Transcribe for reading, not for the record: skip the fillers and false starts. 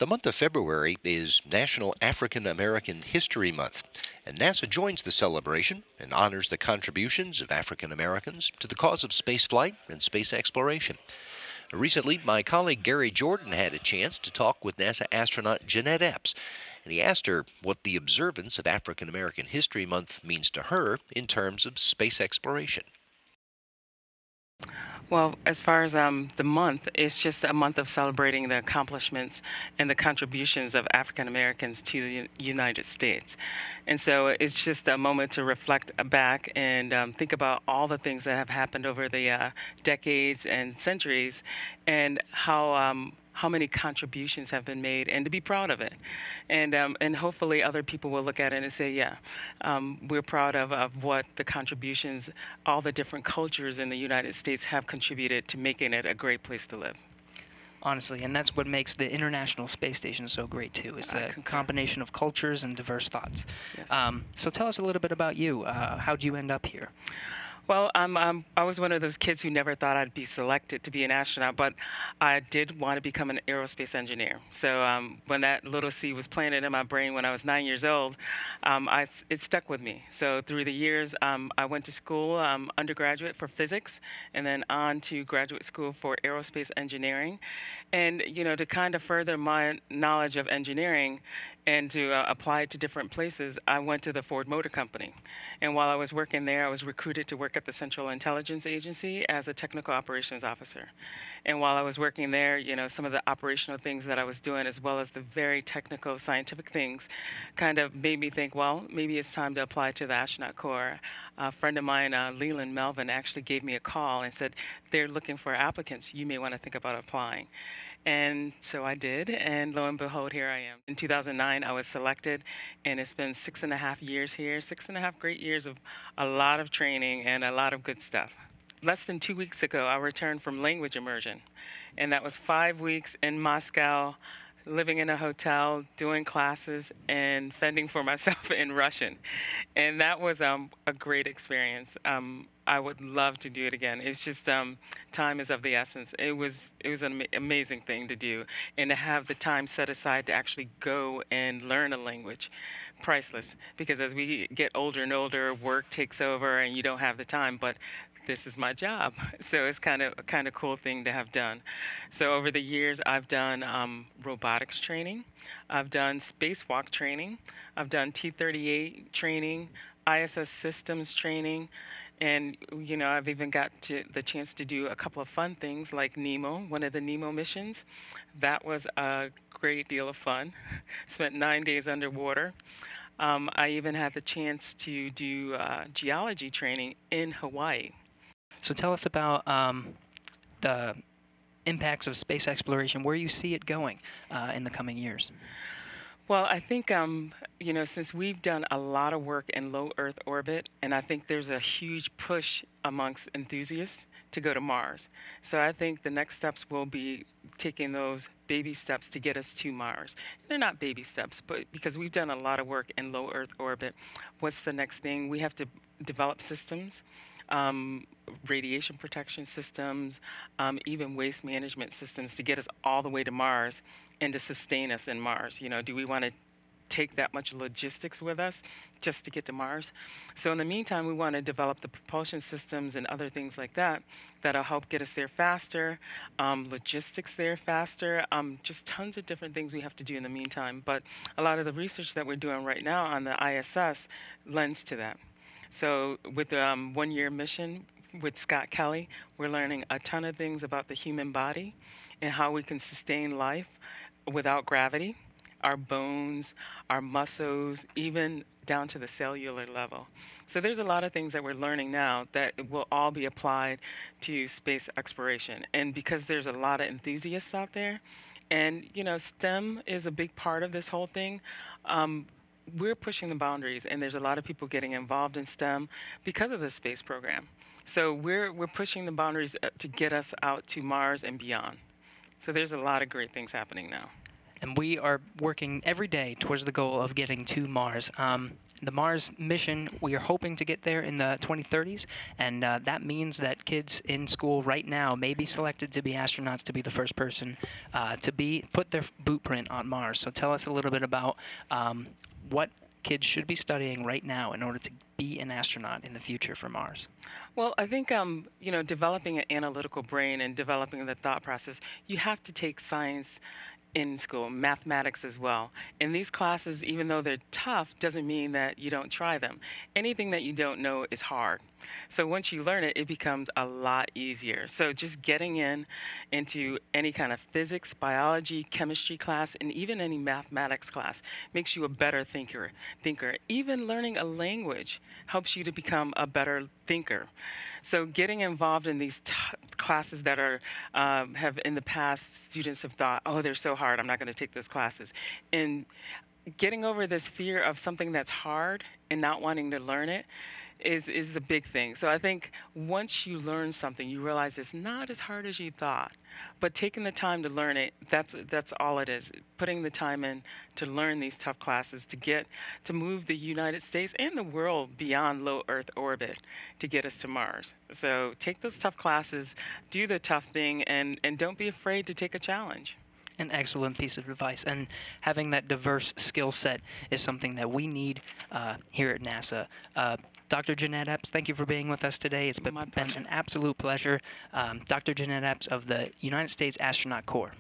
The month of February is National African American History Month, and NASA joins the celebration and honors the contributions of African Americans to the cause of spaceflight and space exploration. Recently, my colleague Gary Jordan had a chance to talk with NASA astronaut Jeanette Epps, and he asked her what the observance of African American History Month means to her in terms of space exploration. Well, as far as the month, it's just a month of celebrating the accomplishments and the contributions of African Americans to the United States. And so it's just a moment to reflect back and think about all the things that have happened over the decades and centuries and how many contributions have been made and to be proud of it. And hopefully other people will look at it and say, yeah, we're proud of what the contributions all the different cultures in the United States have contributed to making it a great place to live. Honestly, and that's what makes the International Space Station so great too. It's I a concur. combination of cultures and diverse thoughts. Yes. So tell us a little bit about you. How'd you end up here? Well, I was one of those kids who never thought I'd be selected to be an astronaut, but I did want to become an aerospace engineer. So when that little seed was planted in my brain when I was 9 years old, it stuck with me. So through the years, I went to school, undergraduate for physics, and then on to graduate school for aerospace engineering. And to kind of further my knowledge of engineering and to apply it to different places, I went to the Ford Motor Company. And while I was working there, I was recruited to work at the Central Intelligence Agency as a technical operations officer. And while I was working there, some of the operational things that I was doing, as well as the very technical scientific things, kind of made me think, well, maybe it's time to apply to the astronaut corps. A friend of mine, Leland Melvin, actually gave me a call and said, they're looking for applicants. You may want to think about applying. And so I did, and lo and behold, here I am. In 2009, I was selected, and it's been 6.5 years here, 6.5 great years of a lot of training and a lot of good stuff. Less than 2 weeks ago, I returned from language immersion, and that was 5 weeks in Moscow, living in a hotel, doing classes, and fending for myself in Russian. And that was a great experience. I would love to do it again. It's just time is of the essence. It was an amazing thing to do, and to have the time set aside to actually go and learn a language, priceless. Because as we get older and older, work takes over, and you don't have the time. But this is my job, so it's kind of cool thing to have done. So over the years, I've done robotics training, I've done spacewalk training, I've done T-38 training, ISS systems training, and I've even got the chance to do a couple of fun things like Nemo, one of the Nemo missions. That was a great deal of fun. Spent 9 days underwater. I even had the chance to do geology training in Hawaii. So tell us about the impacts of space exploration, where you see it going in the coming years. Well, I think, since we've done a lot of work in low Earth orbit, and I think there's a huge push amongst enthusiasts to go to Mars. So I think the next steps will be taking those baby steps to get us to Mars. They're not baby steps, but because we've done a lot of work in low Earth orbit, what's the next thing? We have to develop systems, um, radiation protection systems, even waste management systems to get us all the way to Mars and to sustain us in Mars. Do we want to take that much logistics with us just to get to Mars? So in the meantime, we want to develop the propulsion systems and other things like that that'll help get us there faster, logistics there faster, just tons of different things we have to do in the meantime. But a lot of the research that we're doing right now on the ISS lends to that. So with the 1 year mission with Scott Kelly, we're learning a ton of things about the human body and how we can sustain life without gravity, our bones, our muscles, even down to the cellular level. So there's a lot of things that we're learning now that will all be applied to space exploration. And because there's a lot of enthusiasts out there, and STEM is a big part of this whole thing. We're pushing the boundaries, and there's a lot of people getting involved in STEM because of the space program. So we're pushing the boundaries to get us out to Mars and beyond. So there's a lot of great things happening now. And we are working every day towards the goal of getting to Mars. the Mars mission, we are hoping to get there in the 2030s, and that means that kids in school right now may be selected to be astronauts, to be the first person to put their boot print on Mars. So tell us a little bit about what kids should be studying right now in order to be an astronaut in the future for Mars. Well, I think developing an analytical brain and developing the thought process, you have to take science in school, mathematics as well. And these classes, even though they're tough, doesn't mean that you don't try them. Anything that you don't know is hard. So once you learn it, it becomes a lot easier. So just getting into any kind of physics, biology, chemistry class, and even any mathematics class makes you a better thinker. Even learning a language helps you to become a better thinker. So getting involved in these classes that are have in the past students have thought, oh, they're so hard, I'm not going to take those classes. And getting over this fear of something that's hard and not wanting to learn it is a big thing. So I think once you learn something, you realize it's not as hard as you thought. But taking the time to learn it, that's all it is. Putting the time in to learn these tough classes, to move the United States and the world beyond low Earth orbit to get us to Mars. So take those tough classes, do the tough thing, and don't be afraid to take a challenge. An excellent piece of advice, and having that diverse skill set is something that we need here at NASA. Dr. Jeanette Epps, thank you for being with us today. It's been an absolute pleasure. Dr. Jeanette Epps of the United States Astronaut Corps.